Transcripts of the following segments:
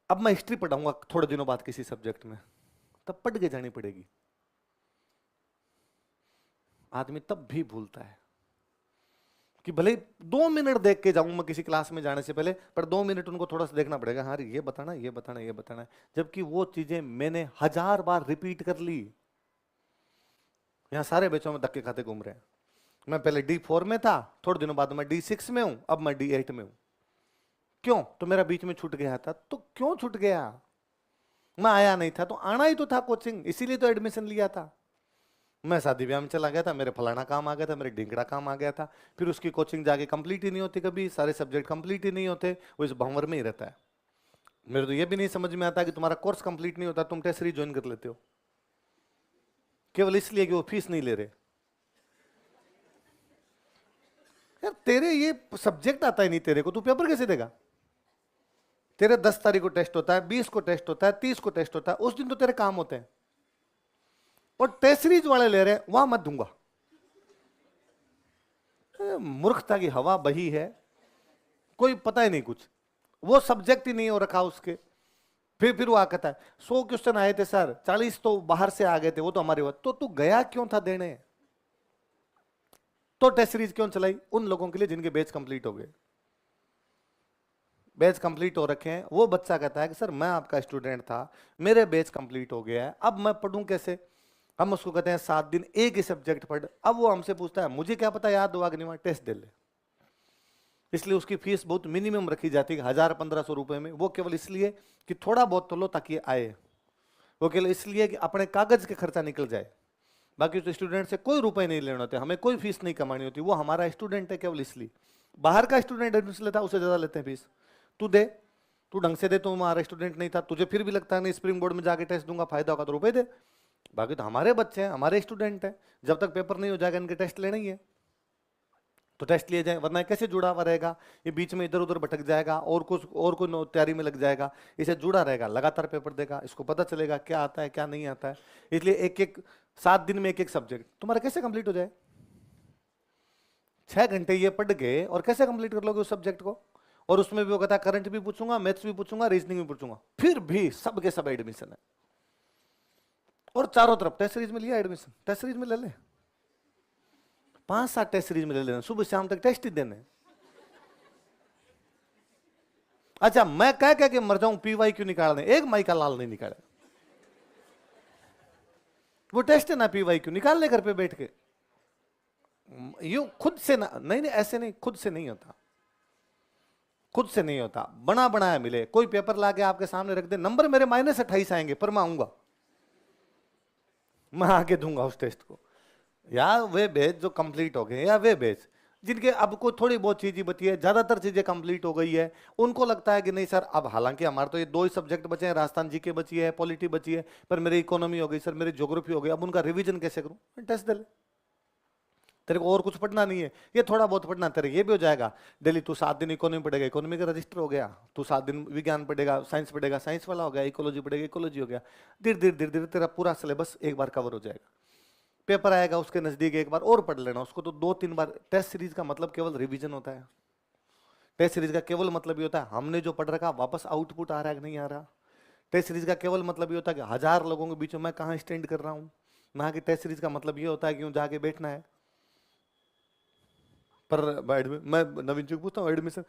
अब मैं हिस्ट्री पढ़ाऊंगा थोड़े दिनों बाद किसी सब्जेक्ट में, तब पढ़ के जानी पड़ेगी। आदमी तब भी भूलता है कि भले 2 मिनट देख के जाऊं मैं किसी क्लास में जाने से पहले, पर 2 मिनट उनको थोड़ा सा देखना पड़ेगा, हाँ ये बताना ये बताना ये बताना, जबकि वो चीजें मैंने 1000 बार रिपीट कर ली। यहां सारे बच्चों में धक्के खाते घूम रहे हैं। मैं पहले D4 में था, थोड़े दिनों बाद मैं D6 में हूं, अब मैं D8 में हूं। क्यों? तो मेरा बीच में छूट गया था। तो क्यों छूट गया? मैं आया नहीं था, तो आना ही तो था कोचिंग, इसीलिए तो एडमिशन लिया था। मैं शादी ब्याह में चला गया था, मेरे फलाना काम आ गया था, मेरे ढिंगड़ा काम आ गया था, फिर उसकी कोचिंग जाके कंप्लीट ही नहीं होती, कभी सारे सब्जेक्ट कंप्लीट ही नहीं होते, वो इस भंवर में ही रहता है। मेरे तो ये भी नहीं समझ में आता कि तुम्हारा कोर्स कंप्लीट नहीं होता, तुम टेस्ट सीरीज ज्वाइन कर लेते हो केवल इसलिए कि वो फीस नहीं ले रहे। यार तेरे ये सब्जेक्ट आता ही नहीं तेरे को, तू पेपर कैसे देगा? तेरे 10 तारीख को टेस्ट होता है, 20 को टेस्ट होता है, 30 को टेस्ट होता है, उस दिन तो तेरे काम होते हैं, और टेस्ट सीरीज वाले ले रहे हैं, वहां मत दूंगा। मूर्खता की हवा बही है, कोई पता ही नहीं कुछ, वो सब्जेक्ट ही नहीं हो रखा उसके। फिर वो कहता है 100 क्वेश्चन आए थे सर, 40 तो बाहर से आ गए थे, वो तो हमारे वक्त। तो तू गया क्यों था देने? तो टेस्ट सीरीज क्यों चलाई? उन लोगों के लिए जिनके बैच कंप्लीट हो गए। बैच कंप्लीट हो रखे हैं, वो बच्चा कहता है कि सर मैं आपका स्टूडेंट था, मेरे बैच कंप्लीट हो गया है, अब मैं पढ़ूं कैसे? हम उसको कहते हैं 7 दिन एक ही सब्जेक्ट पढ़। अब वो हमसे पूछता है मुझे क्या पता याद हुआ कि नहीं हुआ, टेस्ट दे ले। इसलिए उसकी फीस बहुत मिनिमम रखी जाती है, 1000-1500 रुपए में, वो केवल इसलिए कि थोड़ा बहुत तो लो ताकि आए, वो केवल इसलिए कि अपने कागज के खर्चा निकल जाए। बाकी तो स्टूडेंट से कोई रुपए नहीं लेने होते, हमें कोई फीस नहीं कमानी होती, वो हमारा स्टूडेंट है केवल इसलिए। बाहर का स्टूडेंट एडमिशन लेता है उससे ज्यादा लेते हैं फीस। तू दे, तू ढंग से दे, तू हमारा स्टूडेंट नहीं था, तुझे फिर भी लगता है नहीं स्प्रिंग बोर्ड में जाके टेस्ट दूंगा फायदा होगा, तो रुपए दे। बाकी तो हमारे बच्चे हैं, हमारे स्टूडेंट हैं, जब तक पेपर नहीं हो जाएगा इनके टेस्ट लेने ही है, तो टेस्ट लिए जाए, वरना कैसे जुड़ा हुआ रहेगा? ये बीच में इधर उधर भटक जाएगा और कुछ और कोई तैयारी में लग जाएगा, इसे जुड़ा रहेगा, लगातार पेपर देगा, इसको पता चलेगा क्या आता है क्या नहीं आता है। इसलिए एक एक 7 दिन में एक एक सब्जेक्ट तुम्हारा कैसे कंप्लीट हो जाए? 6 घंटे ये पढ़ के और कैसे कंप्लीट कर लोगे उस सब्जेक्ट को? और उसमें भी वो कहता है करंट भी पूछूंगा, मैथ्स भी पूछूंगा, रीजनिंग भी पूछूंगा, फिर भी सब के सब एडमिशन है। और चारों तरफ टेस्ट सीरीज में लिया एडमिशन, टेस्ट सीरीज में ले ले, 5-7 टेस्ट सीरीज में ले लेना, सुबह शाम तक टेस्ट ही देने। अच्छा मैं कह कह के मर जाऊं पीवाई क्यों निकालने, एक माई का लाल नहीं निकाले। वो टेस्ट है ना पीवाई क्यों निकाल ले घर पे बैठ के, यू खुद से ना, नहीं नहीं ऐसे नहीं, खुद से नहीं होता, खुद से नहीं होता, बना बनाया मिले। कोई पेपर लाके आपके सामने रख दे, नंबर मेरे -28 आएंगे, पर मैं आऊंगा, मैं आके दूंगा उस टेस्ट को। या वे बैच जो कंप्लीट हो गए, या वे बैच जिनके अब को थोड़ी बहुत चीज ही बची है, ज्यादातर चीजें कंप्लीट हो गई है, उनको लगता है कि नहीं सर अब, हालांकि हमारे तो ये 2 ही सब्जेक्ट बचे हैं, राजस्थान जीके बची है, पॉलिटी बची है, पर मेरी इकोनॉमी हो गई सर, मेरी ज्योग्राफी हो गई, अब उनका रिवीजन कैसे करूं? टेस्ट दे ले, तेरे को और कुछ पढ़ना नहीं है, ये थोड़ा बहुत पढ़ना, तेरे ये भी हो जाएगा। डेली तू 7 दिन इकोनॉमी पढ़ेगा, इकोनॉमी का रजिस्टर हो गया, तू 7 दिन विज्ञान पढ़ेगा, साइंस पढ़ेगा, साइंस वाला हो गया, इकोलॉजी पढ़ेगा, इकोलॉजी हो गया। धीरे धीरे धीरे धीरे तेरा पूरा सिलेबस एक बार कवर हो जाएगा। पेपर आएगा उसके नजदीक एक बार और पढ़ लेना उसको, तो 2-3 बार। टेस्ट सीरीज का मतलब केवल रिवीजन होता है, टेस्ट सीरीज का केवल मतलब ये होता है हमने जो पढ़ रखा वापस आउटपुट आ रहा है कि नहीं आ रहा। टेस्ट सीरीज का केवल मतलब ये होता है कि 1000 लोगों के बीच में मैं कहाँ स्टैंड कर रहा हूँ, ना कि टेस्ट सीरीज का मतलब ये होता है कि यूं जाके बैठना है। पर मैं नवीन जी को पूछता हूँ एडमिशन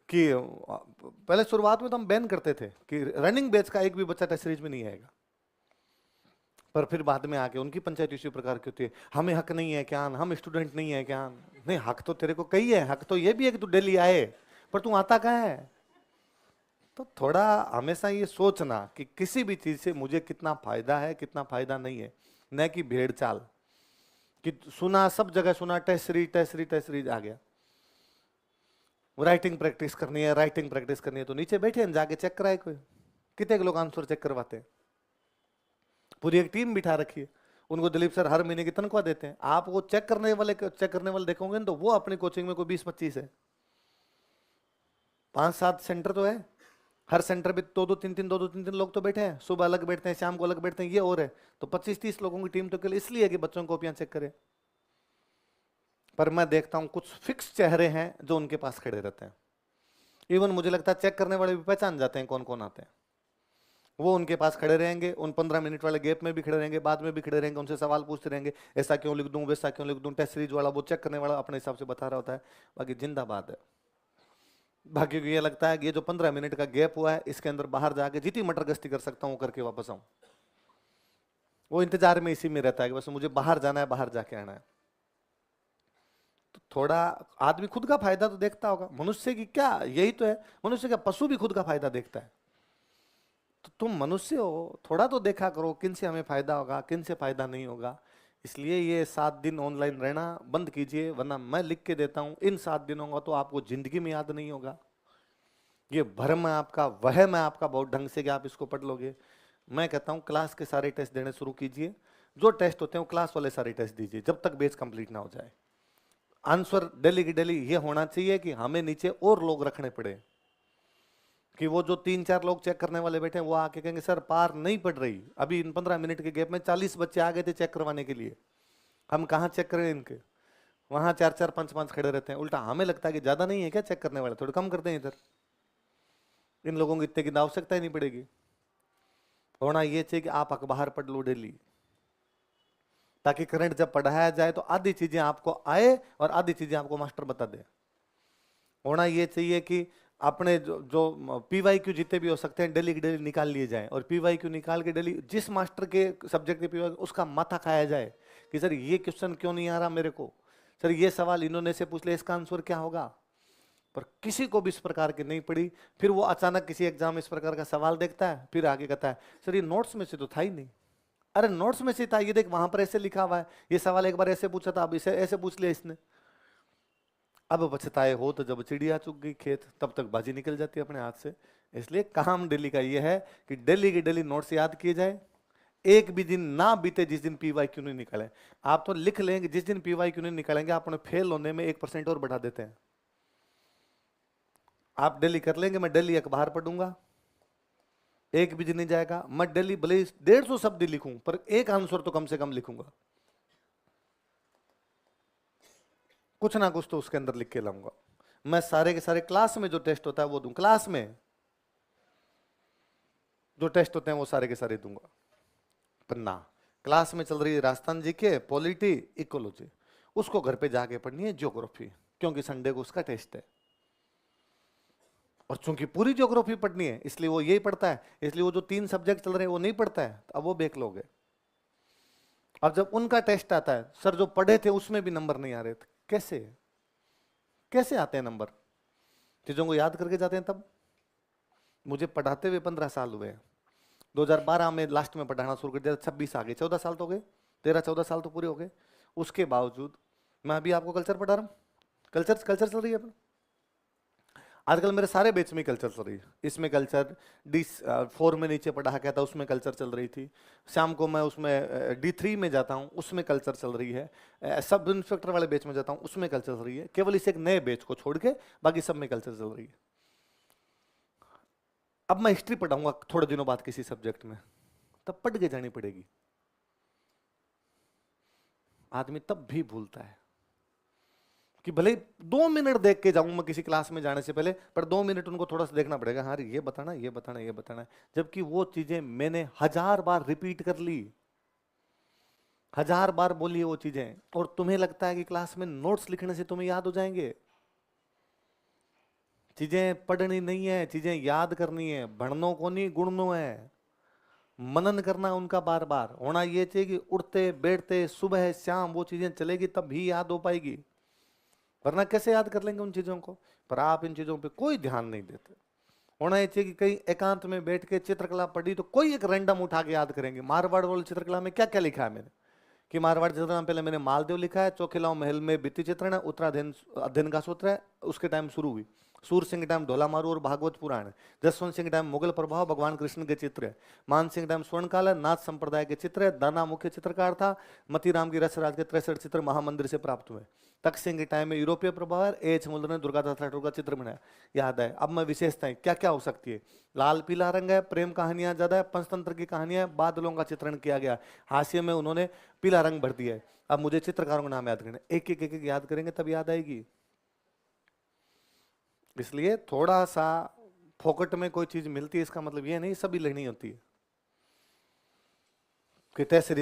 कि पहले शुरुआत में तो हम बैन करते थे कि रनिंग बैच का एक भी बच्चा टेस्ट सीरीज में नहीं आएगा, पर फिर बाद में आके उनकी पंचायत इसी प्रकार की होती है, हमें हक नहीं है क्या, हम स्टूडेंट नहीं है क्या? नहीं, हक तो तेरे को कही है, हक तो ये भी है कि तू डेली आए, पर तू आता कहाँ है? तो थोड़ा हमेशा ये सोचना कि किसी भी चीज से मुझे कितना फायदा है कितना फायदा नहीं है, न कि भेड़ चाल कि सुना सब जगह सुना test series test series test series आ गया। राइटिंग प्रैक्टिस करनी है, राइटिंग प्रैक्टिस करनी है, तो नीचे बैठे हैं जाके चेक कराए, कोई कितने लोग आंसर चेक करवाते हैं, पूरी एक टीम बिठा रखी है, उनको दिलीप सर हर महीने की तनख्वाह देते हैं। आप वो चेक करने वाले देखोगे तो वो अपनी कोचिंग में कोई 20-25 है, 5-7 सेंटर तो है, हर सेंटर पे 2-2 3-3 लोग तो बैठे हैं, सुबह अलग बैठते हैं शाम को अलग बैठते हैं, ये और है, तो 25-30 लोगों की टीम तो केवल इसलिए है कि बच्चों को कॉपियां चेक करे। पर मैं देखता हूं कुछ फिक्स चेहरे हैं जो उनके पास खड़े रहते हैं, इवन मुझे लगता है चेक करने वाले भी पहचान जाते हैं कौन कौन आते हैं। वो उनके पास खड़े रहेंगे, उन 15 मिनट वाले गैप में भी खड़े रहेंगे, बाद में भी खड़े रहेंगे, उनसे सवाल पूछते रहेंगे, ऐसा क्यों लिख दूं, वैसा क्यों लिख दूं। टेस्ट सीरीज वाला वो चेक करने वाला अपने हिसाब से बता रहा होता है, बाकी जिंदाबाद है। बाकी को ये लगता है कि ये जो 15 मिनट का गैप हुआ है, इसके अंदर बाहर जाके जितनी मटर गश्ती कर सकता हूँ करके वापस आऊं, वो इंतजार में इसी में रहता है कि बस मुझे बाहर जाना है, बाहर जाके आना है। तो थोड़ा आदमी खुद का फायदा तो देखता होगा। मनुष्य की क्या यही तो है, मनुष्य का, पशु भी खुद का फायदा देखता है। तो तुम मनुष्य हो, थोड़ा तो देखा करो किन से हमें फायदा होगा, किन से फायदा नहीं होगा। इसलिए ये 7 दिन ऑनलाइन रहना बंद कीजिए, वरना मैं लिख के देता हूं इन 7 दिनों का तो आपको जिंदगी में याद नहीं होगा। ये भ्रम है आपका, वहम है आपका बहुत ढंग से कि आप इसको पढ़ लोगे। मैं कहता हूं क्लास के सारे टेस्ट देने शुरू कीजिए, जो टेस्ट होते हैं वो क्लास वाले सारे टेस्ट दीजिए जब तक बेस कंप्लीट ना हो जाए। आंसर डेली की डेली ये होना चाहिए कि हमें नीचे और लोग रखने पड़े, कि वो जो 3-4 लोग चेक करने वाले बैठे हैं वो आके कहेंगे सर पार नहीं पड़ रही, अभी इन 15 मिनट के गैप में 40 बच्चे आ गए थे चेक करवाने के लिए, हम कहाँ चेक करें इनके, वहां 4-4 5-5 खड़े रहते हैं। उल्टा हमें लगता है कि ज्यादा नहीं है क्या चेक करने वाले, थोड़े कम करते हैं इधर, इन लोगों को इतने की आवश्यकता ही नहीं पड़ेगी। होना ये चाहिए कि आप अखबार पढ़ लो डेली, ताकि करंट जब पढ़ाया जाए तो आधी चीजें आपको आए और आधी चीजें आपको मास्टर बता दे। होना ये चाहिए कि अपने जो पीवाईक्यू जितने भी हो सकते हैं डेली की डेली निकाल लिए जाएं, और पीवाईक्यू निकाल के डेली जिस मास्टर के सब्जेक्ट के पीवाईक्यू उसका माथा खाया जाए कि सर ये क्वेश्चन क्यों नहीं आ रहा मेरे को, सर ये सवाल इन्होंने से पूछ लिया, इसका आंसर क्या होगा। पर किसी को भी इस प्रकार की नहीं पड़ी, फिर वो अचानक किसी एग्जाम में इस प्रकार का सवाल देखता है, फिर आगे कहता है सर ये नोट्स में से तो था ही नहीं। अरे नोट्स में से था, ये देख वहां पर ऐसे लिखा हुआ है, ये सवाल एक बार ऐसे पूछा था, अब इसे ऐसे पूछ लिया इसने। अब पछताए हो तो जब चिड़िया चुग गई खेत, तब तक बाजी निकल जाती है अपने हाथ से। इसलिए काम डेली का ये है कि डेली की डेली नोट्स याद किए जाए, एक भी दिन ना बीते जिस दिन पीवाईक्यू नहीं निकले। आप तो लिख लेंगे जिस दिन पीवाईक्यू नहीं निकलेंगे आप उन्हें फेल होने में 1% और बढ़ा देते हैं। आप डेली कर लेंगे, मैं डेली अखबार पढ़ूंगा, एक भी दिन नहीं जाएगा, मैं डेली भले 150 शब्द लिखूं पर एक आंसर तो कम से कम लिखूंगा, कुछ ना कुछ तो उसके अंदर लिख के लाऊंगा। मैं सारे के सारे क्लास में जो टेस्ट होता है वो दूं, क्लास में जो टेस्ट होते हैं वो सारे के सारे दूंगा। पर ना, क्लास में चल रही है राजस्थान जी के पॉलिटी इकोलॉजी, उसको घर पे जाके पढ़नी है ज्योग्राफी, क्योंकि संडे को उसका टेस्ट है। और चूंकि पूरी ज्योग्राफी पढ़नी है इसलिए वो यही पढ़ता है, इसलिए वो जो 3 सब्जेक्ट चल रहे हैं वो नहीं पढ़ता है, तो अब वो बेक लोग है। अब जब उनका टेस्ट आता है, सर जो पढ़े थे उसमें भी नंबर नहीं आ रहे थे, कैसे कैसे आते हैं नंबर, चीजों को याद करके जाते हैं तब। मुझे पढ़ाते हुए 15 साल हुए हैं, 2012 में लास्ट में पढ़ाना शुरू कर दिया, 26 आ गए, 14 साल तो हो गए, 13-14 साल तो पूरे हो गए। उसके बावजूद मैं अभी आपको कल्चर पढ़ा रहा हूँ, कल्चर कल्चर चल रही है अपना। आजकल मेरे सारे बैच में कल्चर चल रही है, इसमें कल्चर D4 में नीचे पढ़ा गया था उसमें कल्चर चल रही थी, शाम को मैं उसमें D3 में जाता हूँ उसमें कल्चर चल रही है, सब इंस्पेक्टर वाले बैच में जाता हूँ उसमें कल्चर चल रही है, केवल इस एक नए बैच को छोड़ के बाकी सब में कल्चर चल रही है। अब मैं हिस्ट्री पढ़ाऊंगा थोड़े दिनों बाद किसी सब्जेक्ट में, तब पढ़ के जानी पड़ेगी। आदमी तब भी भूलता है कि भले 2 मिनट देख के जाऊं मैं किसी क्लास में जाने से पहले, पर 2 मिनट उनको थोड़ा सा देखना पड़ेगा, हाँ ये बताना ये बताना ये बताना है, जबकि वो चीजें मैंने 1000 बार रिपीट कर ली, 1000 बार बोली वो चीजें, और तुम्हें लगता है कि क्लास में नोट्स लिखने से तुम्हें याद हो जाएंगे। चीजें पढ़नी नहीं है, चीजें याद करनी है, बढ़नो को नहीं गुणनो है, मनन करना उनका बार बार होना ये चाहिए कि उठते बैठते सुबह शाम वो चीजें चलेगी तब भी याद हो पाएगी, वरना कैसे याद कर लेंगे उन चीजों को। पर आप इन चीजों पे कोई ध्यान नहीं देते। होना ये चाहिए कि कहीं एकांत में बैठ के चित्रकला पढ़ी तो कोई एक रैंडम उठा के याद करेंगे, मारवाड़ वाली चित्रकला में क्या क्या लिखा है मैंने, कि मारवाड़ चित्रकला में पहले मैंने मालदेव लिखा है, चौखिलाओं महल में भित्ति चित्रण है, उत्तराधीन अध्ययन का सूत्र है, उसके टाइम शुरू हुई, सूर सिंह टाइम ढोला मारू और भागवत पुराण है, जसवंत सिंह टाइम मुगल प्रभाव भगवान कृष्ण के चित्र है, मान सिंह टाइम स्वर्णकाल है, नाथ संप्रदाय के चित्र है, दाना मुख्य चित्रकार था, मतीराम की रसराज के 63 चित्र महामंदिर से प्राप्त हुए, तक सिंह के टाइम में यूरोपीय प्रभाव है, एच मुल्लर ने दुर्गादास ठाकुर का चित्र बनाया, याद है। अब मैं विशेषताएं क्या क्या हो सकती है, लाल पीला रंग है, प्रेम कहानियां ज्यादा है, पंचतंत्र की कहानियां, बादलों का चित्रण किया गया, हाशिए में उन्होंने पीला रंग भर दिया है। अब मुझे चित्रकारों का नाम याद करना, एक एक एक याद करेंगे तब याद आएगी। इसलिए थोड़ा सा फोकट में कोई चीज मिलती है इसका मतलब ये नहीं सभी लेनी होती है। कि तहसील